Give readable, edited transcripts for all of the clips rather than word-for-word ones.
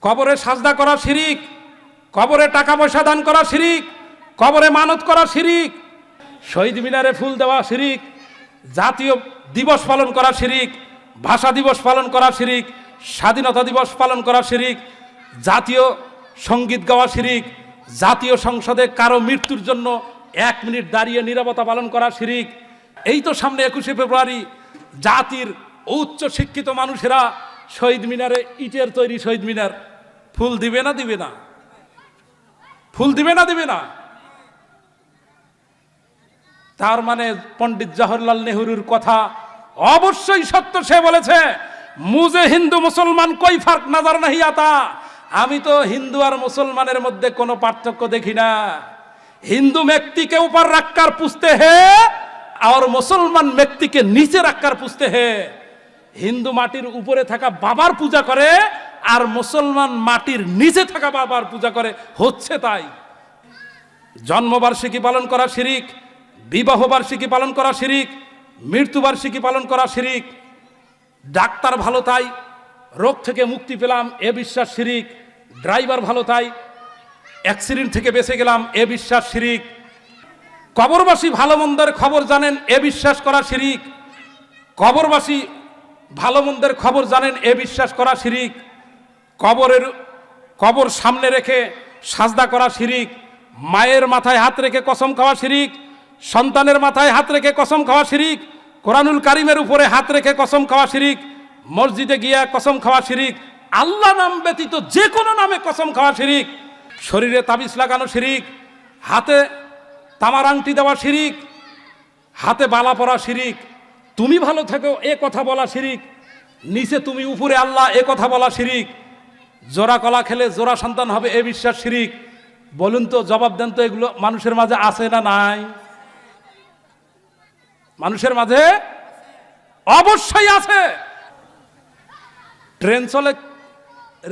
কবরে সাজদা করা শিরিক, কবরে টাকা পয়সা দান করা শিরিক, কবরে মানত করা শিরিক, শহীদ মিনারে ফুল দেওয়া শিরিক, জাতীয় দিবস পালন করা শিরিক, ভাষা দিবস পালন করা শিরিক, স্বাধীনতা দিবস পালন করা শিরিক, জাতীয় সঙ্গীত গাওয়া শিরিক, জাতীয় সংসদে কারো মৃত্যুর জন্য 1 মিনিট দাঁড়িয়ে নীরবতা পালন করা শিরিক। এই তো সামনে 21শে ফেব্রুয়ারি, জাতির উচ্চ শিক্ষিত মানুষেরা শহীদ মিনারে, ইটের তৈরি শহীদ মিনার, ফুল দিবে না দিবে না? ফুল দিবে না দিবে না? তার মানে পণ্ডিত জওহরলাল নেহরুর কথা অবশ্যই সত্য। সে বলেছে, মুঝে হিন্দু মুসলমান কোই ফার্ক নজর নাহি আতা। আমি তো হিন্দু আর মুসলমানের মধ্যে কোনো পার্থক্য দেখি না। হিন্দু ব্যক্তিকে উপর রাখकर पूछते हैं और মুসলমান ব্যক্তিকে নিচে রাখकर पूछते हैं। হিন্দু মাটির উপরে থাকা বাবার পূজা করে আর মুসলমান মাটির নিচে থাকা বাবার পূজা করে, হচ্ছে তাই। জন্মবার্ষিকী পালন করা শিরিক, বিবাহ বার্ষিকী পালন করা শিরিক, মৃত্যুবার্ষিকী পালন করা শিরিক। ডাক্তার ভালো তাই রোগ থেকে মুক্তি পেলাম, এ বিশ্বাস শিরিক। ড্রাইভার ভালো তাই অ্যাক্সিডেন্ট থেকে বেঁচে গেলাম, এ বিশ্বাস শিরিক। কবরবাসী ভালো মন্দের খবর জানেন, এ বিশ্বাস করা শিরিক। কবরবাসী ভালো মন্দের খবর জানেন, এ বিশ্বাস করা শিরিক। কবর সামনে রেখে সাজদা করা শিরিক। মায়ের মাথায় হাত রেখে কসম খাওয়া শিরিক, সন্তানের মাথায় হাত রেখে কসম খাওয়া শিরিক, কোরআনুল কারিমের উপরে হাত রেখে কসম খাওয়া শিরিক, মসজিদে গিয়া কসম খাওয়া শিরিক, আল্লাহ নাম ব্যতীত যে কোনো নামে কসম খাওয়া শিরিক, শরীরে তাবিজ লাগানো শিরিক, হাতে তামার আংটি দেওয়া শিরিক, হাতে বালা পরা শিরিক, তুমি ভালো থাকো এ কথা বলা শিরিক, নিচে তুমি উপরে আল্লাহ এ কথা বলা শিরিক, জোড়া কলা খেলে জোড়া সন্তান হবে এ বিশ্বাস শিরিক। বলুন তো, জবাব দেন তো, এগুলো মানুষের মাঝে আছে না নাই? মানুষের মাঝে অবশ্যই আছে। ট্রেন চলে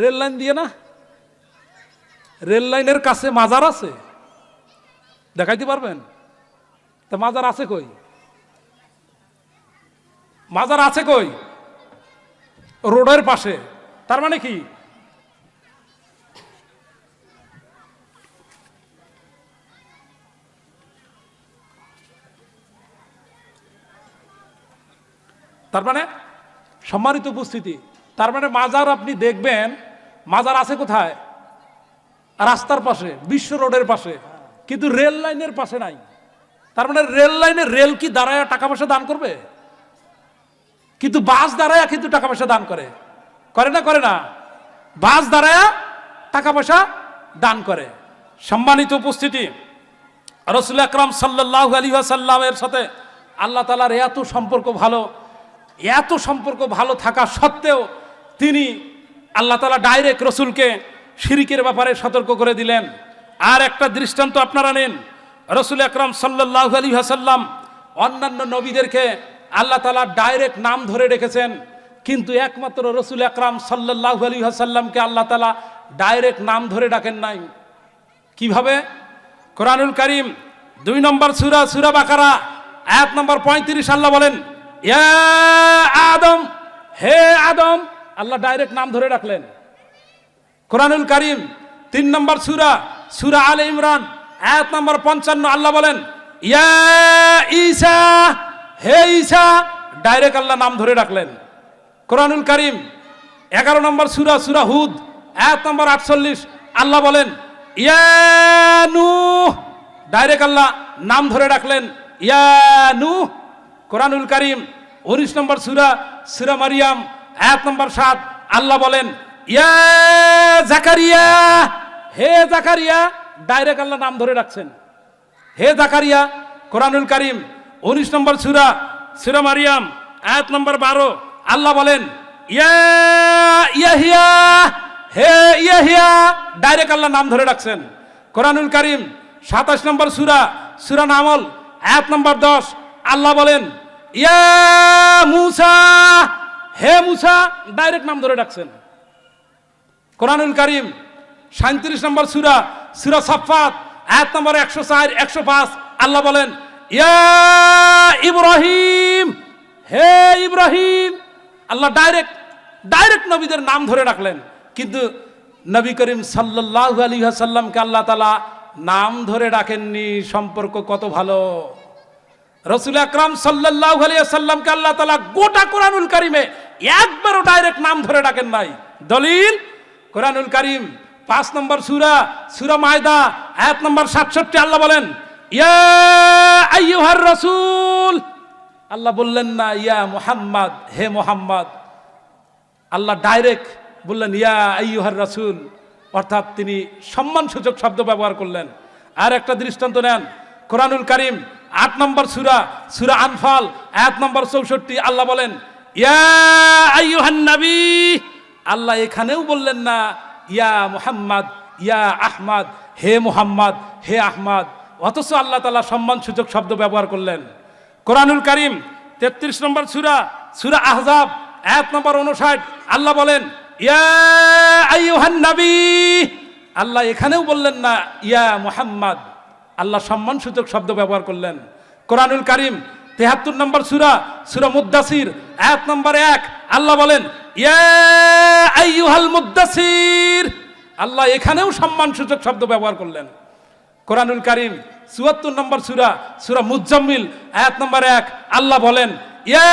রেল লাইন দিয়ে না? রেল লাইনের কাছে মাজার আছে, দেখাইতে পারবেন? তা মাজার আছে কই? মাজার আছে কই? রোডের পাশে। তার মানে কি? তার মানে সম্মানিত উপস্থিতি, তার মানে মাজার আপনি দেখবেন, মাজার আছে কোথায়? রাস্তার পাশে, বিশ্ব রোডের পাশে, কিন্তু রেল লাইনের পাশে নাই। তার মানে রেল লাইনে রেল কি দাঁড়ায় টাকা পয়সা দান করবে? কিন্তু বাস দাঁড়ায় কিন্তু টাকা পয়সা দান করে, করে না? করে না? বাস দাঁড়ায় টাকা পয়সা দান করে। সম্মানিত উপস্থিতি, রাসূল আকরাম সাল্লাল্লাহু আলাইহি ওয়াসাল্লামের সাথে আল্লাহ তাআলার এত সম্পর্ক ভালো, এত সম্পর্ক ভালো থাকা সত্ত্বেও তিনি, আল্লাহ তাআলা ডাইরেক্ট রসুলকে শিরিকের ব্যাপারে সতর্ক করে দিলেন। আর একটা দৃষ্টান্ত আপনারা নেন, রাসূল আকরাম সাল্লাল্লাহু আলাইহি ওয়াসাল্লাম অন্যান্য নবীদেরকে আল্লাহ তাআলা ডাইরেক্ট নাম ধরে রেখেছেন, কিন্তু একমাত্র রাসূল আকরাম সাল্লাল্লাহু আলাইহি ওয়াসাল্লামকে আল্লাহ তাআলা ডাইরেক্ট নাম ধরে ডাকেন নাই। কিভাবে? কোরআনুল কারীম 2 নম্বর সূরা, সূরা বাকারা, আয়াত নম্বর 35, আল্লাহ বলেন, ইয়া আদম, হে আদম, আল্লাহ ডাইরেক্ট নাম ধরে ডাকলেন। কোরআনুল কারীম 3 নম্বর সূরা, সূরা আলে ইমরান, আয়াত নম্বর 55, আল্লাহ বলেন, ইয়া ঈসা, হে ঈসা, ডাইরেক্ট আল্লাহ নাম ধরে ডাকলেন। কোরআনুল কারীম 11 নম্বর সূরা, সূরা হুদ, আয়াত নম্বর 48, আল্লাহ বলেন, ইয়া নূহ, ডাইরেক্ট আল্লাহ নাম ধরে ডাকলেন, ইয়া নূহ। কোরআনুল কারীম 19 নম্বর সূরা, সূরা মারিয়াম, আয়াত নম্বর 7, আল্লাহ বলেন, ইয়া জাকারিয়া, হে জাকারিয়া, ডাইরেক্ট আল্লাহ নাম ধরে ডাকছেন, হে জাকারিয়া। কোরআনুল কারীম 19 নম্বর সূরা, সূরা মারিয়াম, আয়াত নম্বর 12, আল্লাহ বলেন, ইয়া ইয়াহিয়া, হে ইয়াহিয়া, ডাইরেক্ট আল্লাহ নাম ধরে ডাকছেন। কোরআনুল কারীম 27 নম্বর সূরা, সূরা নামল, আয়াত নম্বর 10, আল্লাহ বলেন, ইয়া মূসা, হে মূসা, ডাইরেক্ট নাম ধরে ডাকছেন। কোরআনুল কারীম 37 নম্বর সূরা, সূরা সাফফাত, আয়াত নম্বর 104, 105, আল্লাহ বলেন, ইয়া ইব্রাহিম, হে ইব্রাহিম। আল্লাহ ডাইরেক্ট নবীদের নাম ধরে ডাকলেন, কিন্তু নবী করিম সাল্লাল্লাহু আলাইহি ওয়াসাল্লামকে আল্লাহ তাআলা নাম ধরে ডাকেননি। সম্পর্ক কত ভালো! রাসূল আকরাম সাল্লাল্লাহু আলাইহি ওয়াসাল্লামকে আল্লাহ তাআলা গোটা কোরআনুল কারীমে একবারও ডাইরেক্ট নাম ধরে ডাকেন নাই। দলিল কোরআনুল কারীম 5 নম্বর সূরা, সূরা মায়দা, আয়াত নম্বর 67। আল্লাহ বলেন, ইয়া আইয়ুহার রাসূল। আল্লাহ বললেন না ইয়া মুহাম্মদ, হে মুহাম্মদ। আল্লাহ ডাইরেক্ট বললেন ইয়া আইয়ুহার রাসূল, অর্থাৎ তিনি সম্মানসূচক শব্দ ব্যবহার করলেন। আর একটা দৃষ্টান্ত নেন, কোরআনুল কারীম 8 নম্বর সূরা, সূরা আনফাল, আয়াত নম্বর 64। আল্লাহ বলেন ইয়া আইয়ুহান নবী। আল্লাহ এখানেও বললেন না ইয়া মুহাম্মদ, ইয়া আহমদ, হে মুহাম্মদ, হে আহমদ, অথচ আল্লাহ তাআলা সম্মানসূচক শব্দ ব্যবহার করলেন। কোরআনুল কারীম 33 নম্বর সূরা, সূরা আহজাব, আয়াত নম্বর 59। আল্লাহ বলেন ইয়া আইয়ুহান নবী। আল্লাহ এখানেও বললেন না ইয়া মুহাম্মদ, আল্লাহ সম্মানসূচক শব্দ ব্যবহার করলেন। কোরআনুল কারীম 73 নম্বর সূরা, সূরা মুদ্দাসির, আয়াত নম্বর 1। আল্লাহ বলেন ইয়া আইয়ুহাল মুদ্দাসির। আল্লাহ এখানেও সম্মানসূচক শব্দ ব্যবহার করলেন। কোরআনুল কারীম 74 নম্বর সূরা, সূরা মুজাম্মিল, আয়াত নম্বর 1। আল্লাহ বলেন ইয়া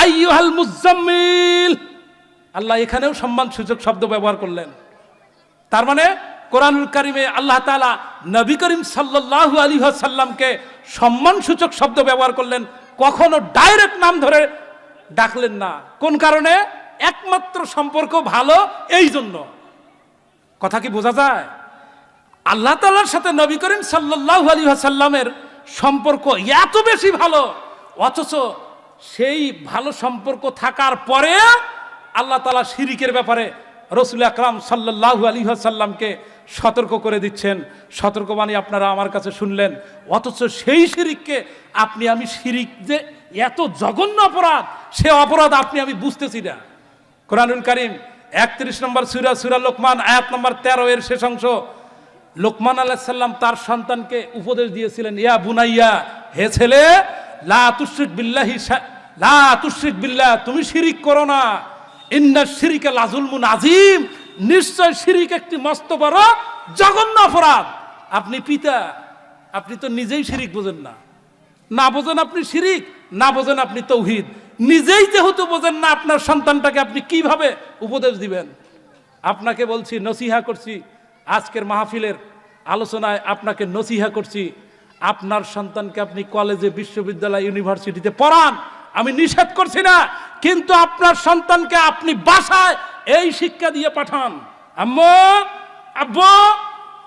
আইয়ুহাল মুজাম্মিল। আল্লাহ এখানেও সম্মানসূচক শব্দ ব্যবহার করলেন। তার মানে কোরআনুল কারীমে আল্লাহ তাআলা নবী করিম সাল্লাল্লাহু আলাইহি ওয়াসাল্লামকে সম্মানসূচক শব্দ ব্যবহার করলেন, কখনো ডাইরেক্ট নাম ধরে ডাকলেন না। কোন কারণে? একমাত্র সম্পর্ক ভালো, এই জন্য। কথা কি বোঝা যায়? আল্লাহ তাআলার সাথে নবী করিম সাল্লাল্লাহু আলাইহি ওয়াসাল্লামের সম্পর্ক এত বেশি ভালো, অথচ সেই ভালো সম্পর্ক থাকার পরে আল্লাহ তাআলা শিরিকের ব্যাপারে রাসূল আকরাম সাল্লাল্লাহু আলাইহি ওয়াসাল্লামকে সতর্ক করে দিচ্ছেন। সতর্কবাণী আপনারা আমার কাছে শুনলেন, অথচ সেই শিরিককে আপনি আমি, শিরিক যে এত জঘন্য অপরাধ, সে অপরাধ আপনি আমি বুঝতেছি না। কোরআনুল কারীম 31 নম্বর সূরা, সূরা লোকমান, আয়াত নম্বর 13 এর শেষ অংশ। লোকমান আলাইহিস সালাম তার সন্তানকে উপদেশ দিয়েছিলেন, ইয়া বুনাইয়া, হে ছেলে, লা তুশরিক বিল্লাহি, লা তুশরিক বিল্লাহ, তুমি শিরিক করো না। ইন্না শিরিকা লাযুলমুন আযীম, নিশ্চয় শিরিক একটি মস্ত বড় জঘন্য অপরাধ। আপনি পিতা, আপনি তো নিজেই শিরিক বোঝেন না। না বোঝেন আপনি শিরিক, না বোঝেন আপনি তাওহীদ। নিজেই যেহেতু বোঝেন না, আপনার সন্তানটাকে আপনি কিভাবে উপদেশ দিবেন? আপনাকে বলছি, নসিহা করছি, আজকের মাহফিলের আলোচনায় আপনাকে নসিহা করছি, আপনার সন্তানকে আপনি কলেজে, বিশ্ববিদ্যালয়, ইউনিভার্সিটিতে পড়ান, আমি নিষেধ করছি না, কিন্তু আপনার সন্তানকে আপনি বাসায় এই শিক্ষা দিয়ে পাঠান। আম্মু, আব্বু,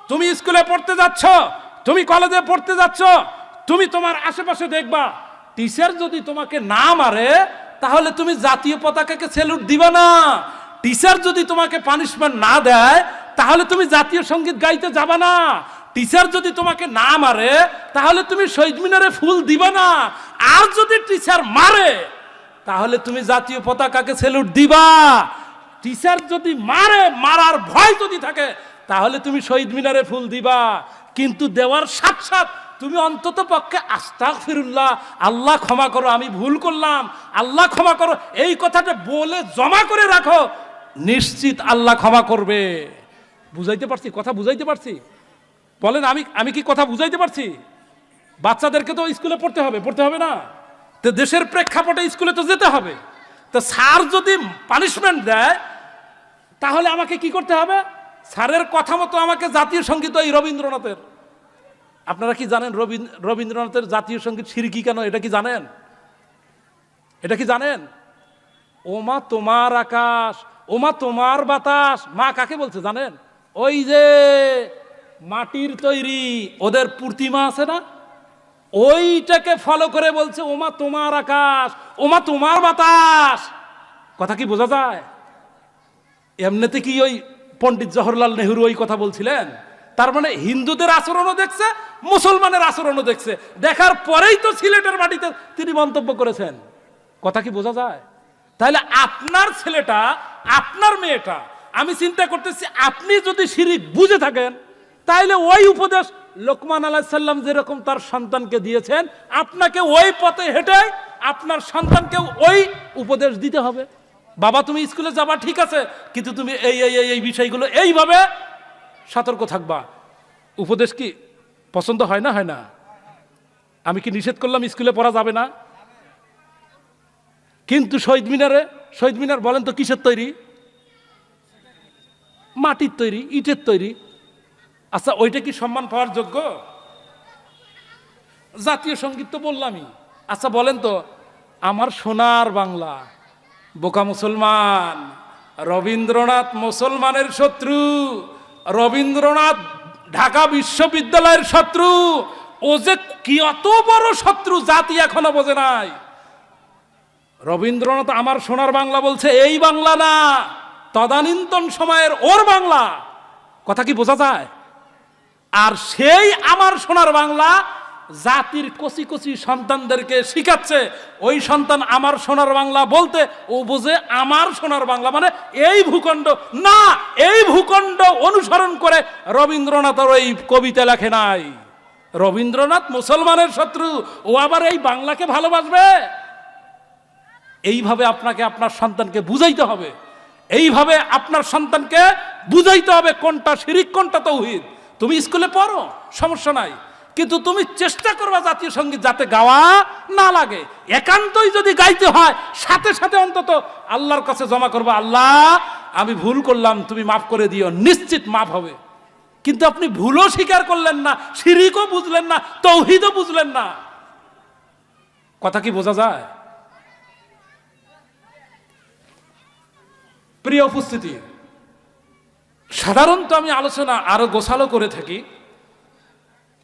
তুমি স্কুলে পড়তে যাচ্ছ, তুমি কলেজে পড়তে যাচ্ছ, তুমি তোমার আশেপাশে দেখবা টিচার যদি তোমাকে না মারে, তাহলে তুমি জাতীয় পতাকাকে স্যালুট দিবা না। টিচার যদি তোমাকে পানিশমেন্ট না দেয়, তাহলে তুমি জাতীয় সঙ্গীত গাইতে যাবা না। টিচার যদি তোমাকে না মারে, তাহলে তুমি শহীদ মিনারে ফুল দিবা না। আর যদি টিচার মারে, তাহলে তুমি জাতীয় পতাকাকে স্যালুট দিবা। টিচার যদি মারে, মারার ভয় যদি থাকে, তাহলে তুমি শহীদ মিনারে ফুল দিবা। কিন্তু দেওয়ার সাথে সাথে তুমি অন্তত পক্ষে আস্তাগফিরুল্লাহ, আল্লাহ ক্ষমা করো, আমি ভুল করলাম, আল্লাহ ক্ষমা করো, এই কথাটা বলে জমা করে রাখো, নিশ্চিত আল্লাহ ক্ষমা করবে। বুঝাইতে পারছি? কথা বুঝাইতে পারছি? বলেন, আমি কি কথা বুঝাইতে পারছি? বাচ্চাদেরকে তো স্কুলে পড়তে হবে, পড়তে হবে না? তো দেশের প্রেক্ষাপটে স্কুলে তো যেতে হবে। তো স্যার যদি পানিশমেন্ট দেয়, তাহলে আমাকে কি করতে হবে? স্যারের কথা মতো আমাকে জাতীয় সঙ্গীত, এই রবীন্দ্রনাথের, আপনারা কি জানেন রবীন্দ্রনাথের জাতীয় সঙ্গীত শিরকি কেন? এটা কি জানেন? এটা কি জানেন? ওমা তোমার আকাশ, ওমা তোমার বাতাস। মা কাকে বলছে জানেন? ওই যে মাটির তৈরি ওদের প্রতিমা আছে না, ওইটাকে ফলো করে বলছে ওমা তোমার আকাশ, ওমা তোমার বাতাস। কথা কি বোঝা যায়? এমনিতে কি ওই পণ্ডিত জওহরলাল নেহরু ওই কথা বলছিলেন? তার মানে হিন্দুদের আচরণও দেখছে, মুসলমানের আচরণও দেখছে, দেখার পরেই তো সিলেটের মাটিতে তিনি মন্তব্য করেছেন। কথা কি বোঝা যায়? তাহলে আপনার ছেলেটা, আপনার মেয়েটা, আমি চিন্তা করতেছি, আপনি যদি শিরিক বুঝে থাকেন, তাহলে ওই উপদেশ লোকমান আলাইহিস সালাম যেরকম তার সন্তানকে দিয়েছেন, আপনাকে ওই পথে হেঁটে আপনার সন্তানকে ওই উপদেশ দিতে হবে। বাবা তুমি স্কুলে যাবা ঠিক আছে, কিন্তু তুমি এই এই এই বিষয়গুলো এইভাবে সতর্ক থাকবা। উপদেশ কি পছন্দ হয় না? হয় না? আমি কি নিষেধ করলাম স্কুলে পড়া যাবে না? কিন্তু শহীদ মিনার বলেন তো কিসের তৈরি? মাটির তৈরি, ইটের তৈরি। আচ্ছা ওইটা কি সম্মান পাওয়ার যোগ্য? জাতীয় সঙ্গীত তো বললামই। আচ্ছা বলেন তো, আমার সোনার বাংলা, বোকা মুসলমান, রবীন্দ্রনাথ মুসলমানের শত্রু, রবীন্দ্রনাথ ঢাকা বিশ্ববিদ্যালয়ের শত্রু। ও যে কি অত বড় শত্রু জাতি এখনো বোঝে নাই। রবীন্দ্রনাথ আমার সোনার বাংলা বলছে, এই বাংলা না, তদানীন্তন সময়ের ওর বাংলা। কথা কি বোঝা যায়? আর সেই আমার সোনার বাংলা জাতির কচি কচি সন্তানদেরকে শিখাচ্ছে। ওই সন্তান আমার সোনার বাংলা বলতে ও বোঝে আমার সোনার বাংলা মানে এই ভূখণ্ড না। এই ভূখণ্ড অনুসরণ করে রবীন্দ্রনাথের ওই কবিতা লেখে নাই। রবীন্দ্রনাথ মুসলমানের শত্রু, ও আবার এই বাংলাকে ভালোবাসবে? এইভাবে আপনাকে আপনার সন্তানকে বুঝাইতে হবে। এইভাবে আপনার সন্তানকে বুঝাইতে হবে কোনটা শিরিক কোনটা তাওহীদ। তুমি স্কুলে পড়ো, সমস্যা নাই, কিন্তু তুমি চেষ্টা করবা জাতীয় সঙ্গীত যাতে গাওয়া না লাগে। একান্তই যদি গাইতে হয় সাথে সাথে অন্তত আল্লাহর কাছে জমা করবা, আল্লাহ আমি ভুল করলাম, তুমি মাফ করে দিও, নিশ্চিত মাফ হবে। কিন্তু আপনি ভুলও স্বীকার করলেন না, শিরিকও বুঝলেন না, তাওহীদও বুঝলেন না। কথা কি বোঝা যায়? প্রিয় উপস্থিতি, সাধারণত আমি আলোচনা আরো গোছালো করে থাকি,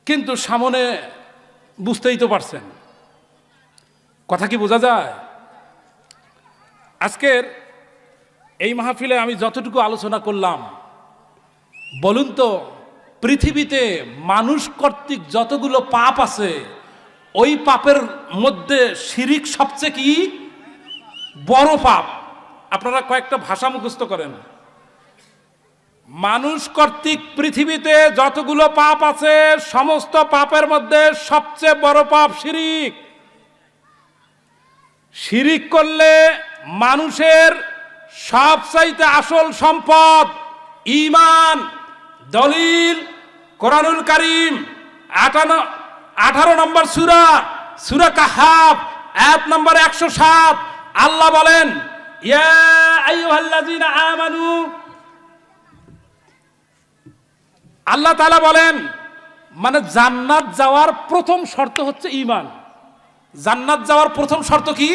কিন্তু সামনে বুঝতেই তো পারছেন। কথা কি বোঝা যায়? আজকের এই মাহফিলে আমি যতটুকু আলোচনা করলাম, বলুন তো পৃথিবীতে মানুষ কর্তৃক যতগুলো পাপ আছে ওই পাপের মধ্যে শিরিক সবচেয়ে কি বড় পাপ? আপনারা কয়েকটা ভাষা মুখস্থ করেন। মানুষ কর্তৃক পৃথিবীতে যতগুলো পাপ আছে সমস্ত পাপের মধ্যে সবচেয়ে বড় পাপ শিরিক। শিরিক করলে মানুষের সবচাইতে আসল সম্পদ ঈমান। দলিল কোরআনুল কারীম 18 নম্বর সূরা কাহফ আয়াত নম্বর 107। আল্লাহ বলেন, ইয়া আইয়ুহাল্লাযীনা আমানু, আল্লাহ তাআলা বলেন মানে জান্নাত যাওয়ার প্রথম শর্ত হচ্ছে ঈমান। জান্নাত যাওয়ার প্রথম শর্ত কি?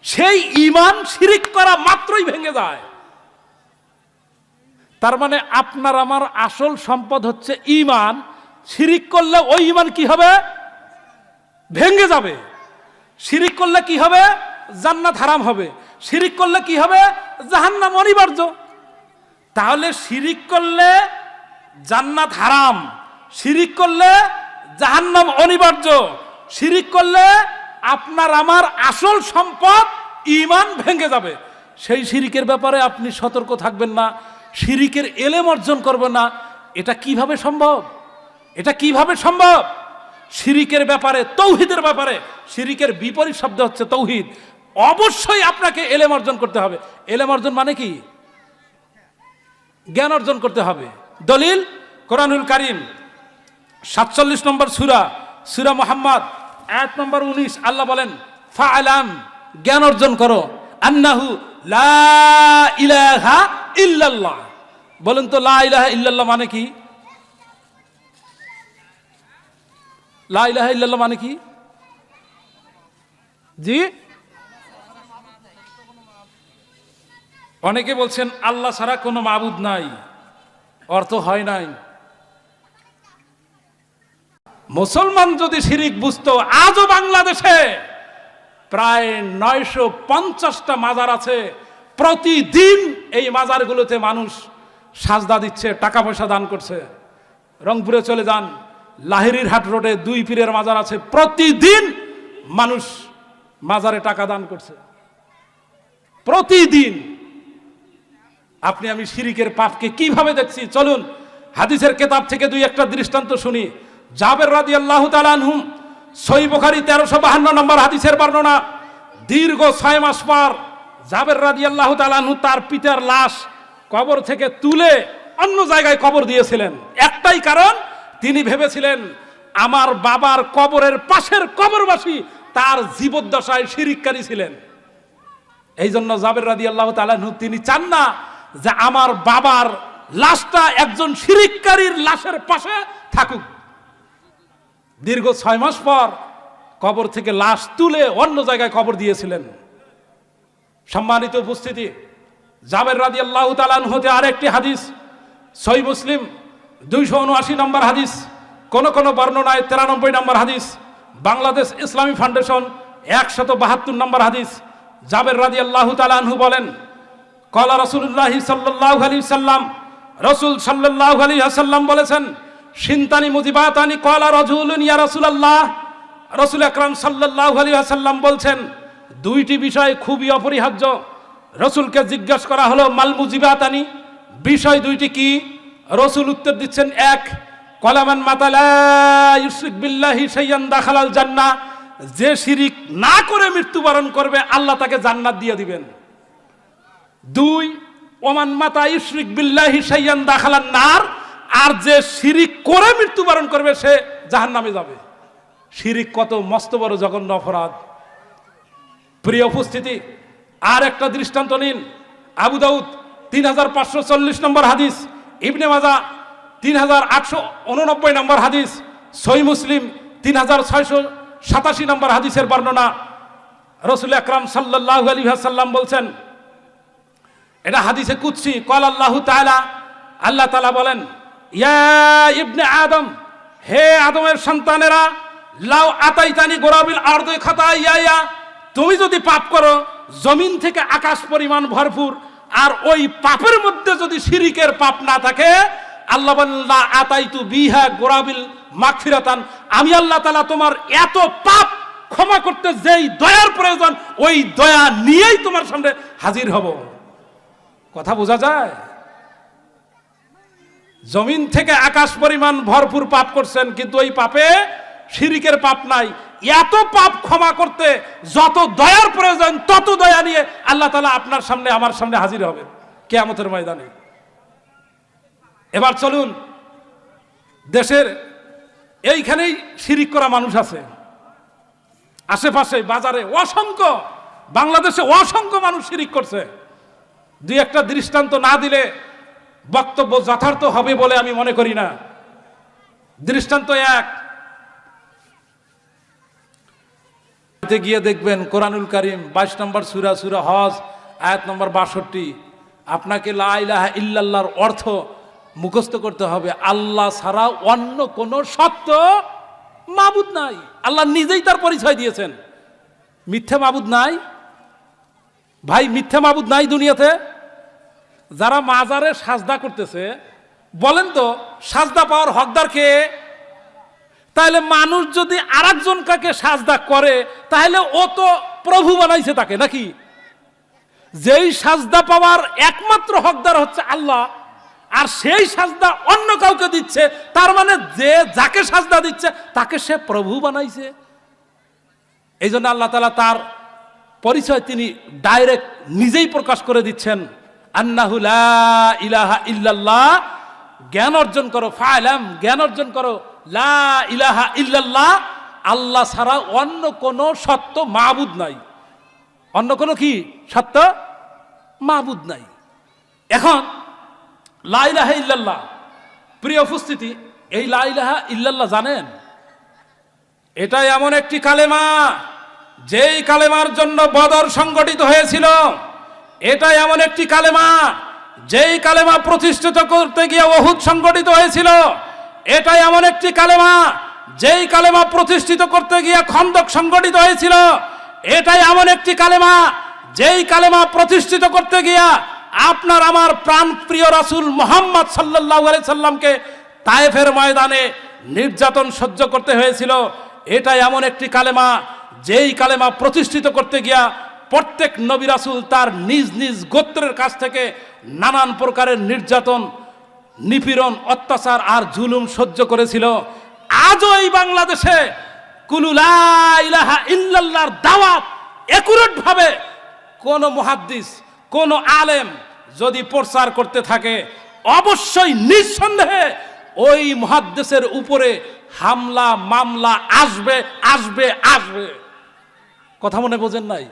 সেই ঈমান শিরিক করা মাত্রই ভেঙে যায়। তার মানে আপনার আমার আসল সম্পদ হচ্ছে ঈমান। শিরিক করলে ওই ঈমান কি হবে? ভেঙে যাবে। শিরিক করলে কি হবে? জান্নাত হারাম হবে। শিরিক করলে কি হবে? জাহান্নাম অনিবার্য। তাহলে শিরিক করলে জান্নাত হারাম, শিরিক করলে জাহান্নাম অনিবার্য, শিরিক করলে আপনার আমার আসল সম্পদ ঈমান ভেঙে যাবে। সেই শিরিকের ব্যাপারে আপনি সতর্ক থাকবেন না, শিরিকের এলেম অর্জন করবেন না। এটা কিভাবে সম্ভব? এটা কিভাবে সম্ভব? শিরিকের ব্যাপারে, তাওহীদের ব্যাপারে, শিরিকের বিপরীত শব্দ হচ্ছে তাওহীদ। অবশ্যই আপনাকে এলেম অর্জন করতে হবে। এলেম অর্জন মানে কি? জ্ঞান অর্জন করতে হবে। দলিল কোরআনুল কারীম 47 নম্বর সূরা মুহাম্মদ আয়াত নম্বর 19। আল্লাহ বলেন, ফাআলাম, জ্ঞান অর্জন করো, আন্নাহু লা ইলাহা ইল্লাল্লাহ। বলেন তো লা ইলাহা ইল্লাল্লাহ মানে কি? লা ইলাহা ইল্লাল্লাহ মানে কি? জি, অনেকে বলছেন আল্লাহ ছাড়া কোনো মাবুদ নাই, অর্থ হয় নাই। মুসলমান যদি শিরিক বুঝতো, আজও বাংলাদেশে প্রায় 950টা মাজার আছে। প্রতিদিন এই মাজারগুলোতে মানুষ সাজদা দিচ্ছে, টাকা পয়সা দান করছে। রংপুরে চলে যান, লাহিড়ির হাট রোডে 2 পীরের মাজার আছে। প্রতিদিন মানুষ মাজারে টাকা দান করছে, প্রতিদিন। আপনি আমি শিরিকের পাপকে কিভাবে দেখছি, চলুন হাদিসের কিতাব থেকে 2-1টা দৃষ্টান্ত শুনি। জাবের রাদিয়াল্লাহু তাআলা আনহু, সহিহ বুখারী 1352 নম্বর হাদিসের বর্ণনা। দীর্ঘ 6 মাস পর জাবের রাদিয়াল্লাহু তাআলা আনহু তার পিতার লাশ কবর থেকে তুলে অন্য জায়গায় কবর দিয়েছিলেন। একটাই কারণ, তিনি ভেবেছিলেন আমার বাবার কবরের পাশের কবরবাসী তার জীবদ্দশায় শিরিককারী ছিলেন। এই জন্য জাবের রাদিয়াল্লাহু তাআলা আনহু তিনি চান না যে আমার বাবার লাশটা একজন শিরিককারীর লাশের পাশে থাকুক। দীর্ঘ 6 মাস পর কবর থেকে লাশ তুলে অন্য জায়গায় কবর দিয়েছিলেন। সম্মানিত উপস্থিতি, জাবের রাদিয়াল্লাহু তাআলা আনহু হতে আরেকটি হাদিস, সহিহ মুসলিম 279 নম্বর হাদিস, কোন কোন বর্ণনায় 93 নম্বর হাদিস, বাংলাদেশ ইসলামী ফাউন্ডেশন 172 নম্বর হাদিস। জাবের রাদিয়াল্লাহু তাআলা আনহু বলেন, ক্বালা রাসূলুল্লাহ সাল্লাল্লাহু আলাইহি ওয়াসাল্লাম, রাসূল সাল্লাল্লাহু আলাইহি ওয়াসাল্লাম বলেছেন, শিনতানি মুজিবাতানি ক্বালা রাজুলুন ইয়া রাসূলুল্লাহ, রাসূল আকরাম সাল্লাল্লাহু আলাইহি ওয়াসাল্লাম বলছেন, দুইটি বিষয় খুবই অপরিহার্য। রাসূলকে জিজ্ঞাসা করা হলো, মাল মুজিবাতানি, বিষয় দুইটি কি? রাসূল উত্তর দিচ্ছেন, এক, কলামান মাতালা ইউশরিক বিল্লাহি শাইয়ান দাখালাল জান্নাহ, যে শিরিক না করে মৃত্যুবরণ করবে আল্লাহ তাকে জান্নাত দিয়ে দিবেন। দুই, ওমান মাতা ইউশরিক বিল্লাহি শাইয়ান দাখালান নার, আর যে শিরিক করে মৃত্যুবরণ করবে সে জাহান্নামে যাবে। শিরিক কত মস্ত বড় জঘন্য অপরাধ। প্রিয় উপস্থিতি, আর একটা দৃষ্টান্ত নিন। আবু দাউদ 3540 নম্বর হাদিস, ইবনে মাজাহ 3889 নম্বর হাদিস, সহিহ মুসলিম 3687 নম্বর হাদিসের বর্ণনা। রাসূল আকরাম সাল্লাল্লাহু আলাইহি ওয়াসাল্লাম বলছেন, এটা হাদিসে কুদসি, ক্বালা আল্লাহু তাআলা, আল্লাহ তাআলা বলেন, ইয়া ইবনে আদম, হে আদমের সন্তানেরা, লাউ আতাইতানি গোরাবিল আরদি খাতায়া, তুমি যদি পাপ করো জমিন থেকে আকাশ পরিমাণ ভরপুর, আর ওই পাপের মধ্যে যদি শিরিকের পাপ না থাকে, আল্লাহ বলেন, লা আতাইতু বিহা গোরাবিল মাগফিরাতান, আমি আল্লাহ তাআলা তোমার এত পাপ ক্ষমা করতে যেই দয়ার প্রয়োজন ওই দয়া নিয়েই তোমার সামনে হাজির হব। কথা বোঝা যায়? জমিন থেকে আকাশ পরিমাণ ভরপুর পাপ করছেন, কিন্তু ওই পাপে শিরিকের পাপ নাই। এত পাপ ক্ষমা করতে যত দয়ার প্রয়োজন তত দয়া নিয়ে আল্লাহ তাআলা আপনার সামনে আমার সামনে হাজির হবে কিয়ামতের ময়দানে। এবার চলুন, দেশের এইখানেই শিরিক করা মানুষ আছে, আশেপাশে বাজারে অসংখ্য, বাংলাদেশে অসংখ্য মানুষ শিরিক করছে। দুই একটা দৃষ্টান্ত না দিলে বক্তব্য যথার্থ হবে বলে আমি মনে করি না। দৃষ্টান্ত এক, গিয়ে দেখবেন কোরআনুল কারীম 22 নম্বর সূরা, সূরা হজ, আয়াত নম্বর 62, আপনাকে লা ইলাহা ইল্লাল্লাহর অর্থ মুখস্থ করতে হবে, আল্লাহ ছাড়া অন্য কোন সত্য মাবুদ নাই। আল্লাহ নিজেই তার পরিচয় দিয়েছেন। মিথ্যা মাবুদ নাই ভাই, মিথ্যা মাবুদ নাই দুনিয়াতে। যারা মাজারে সাজদা করতেছে, বলেন তো সাজদা পাওয়ার হকদার কে? তাহলে মানুষ যদি আরেকজন কাকে সাজদা করে, তাহলে ও তো প্রভু বানাইছে তাকে, নাকি? যেই সাজদা পাওয়ার একমাত্র হকদার হচ্ছে আল্লাহ, আর সেই সাজদা অন্য কাউকে দিচ্ছে, তার মানে যে যাকে সাজদা দিচ্ছে তাকে সে প্রভু বানাইছে। এই জন্য আল্লাহ তাআলা তার পরিচয় তিনি ডাইরেক্ট নিজেই প্রকাশ করে দিচ্ছেন, আন্নাহু লা ইলাহা ইল্লাল্লাহ, জ্ঞান অর্জন করো, ফা'লাম, জ্ঞান অর্জন করো, লা ইলাহা ইল্লাল্লাহ, আল্লাহ ছাড়া অন্য কোন সত্য মাবুদ নাই। অন্য কোন কি সত্য মাবুদ নাই। এখন লা ইলাহা ইল্লাল্লাহ, প্রিয় উপস্থিতি, এই লা ইলাহা ইল্লাল্লাহ জানেন, এটা এমন একটি কালেমা যেই কালেমার জন্য বদর সংগঠিত হয়েছিল। এটা এমন একটি কালেমা যেই কালেমা প্রতিষ্ঠিত করতে গিয়ে উহুদ সংগঠিত হয়েছিল। এটা এমন একটি কালেমা যেই কালেমা প্রতিষ্ঠিত করতে গিয়ে খন্দক সংগঠিত হয়েছিল। এটাই এমন একটি কালেমা যেই কালেমা প্রতিষ্ঠিত করতে গিয়া আপনার আমার প্রাণ প্রিয় রাসূল মুহাম্মদ সাল্লাল্লাহু আলাইহি সাল্লামকে তায়েফের ময়দানে নির্যাতন সহ্য করতে হয়েছিল। এটা এমন একটি কালেমা যেই কালেমা প্রতিষ্ঠিত করতে গিয়া প্রত্যেক নবী রাসূল তার নিজ নিজ গোত্রের কাছ থেকে নানান প্রকারের নির্যাতন, নিপীড়ন, অত্যাচার আর জুলুম সহ্য করেছিল। আজও এই বাংলাদেশে কুলু লা ইলাহা ইল্লাল্লাহর দাওয়াত একুরেট ভাবে কোন মুহাদ্দিস কোন আলেম যদি প্রচার করতে থাকে, অবশ্যই নিঃসন্দেহে ওই মুহাদ্দিসের উপরে হামলা মামলা আসবে আসবে আসবে। কথা মনে বোঝেন নাই?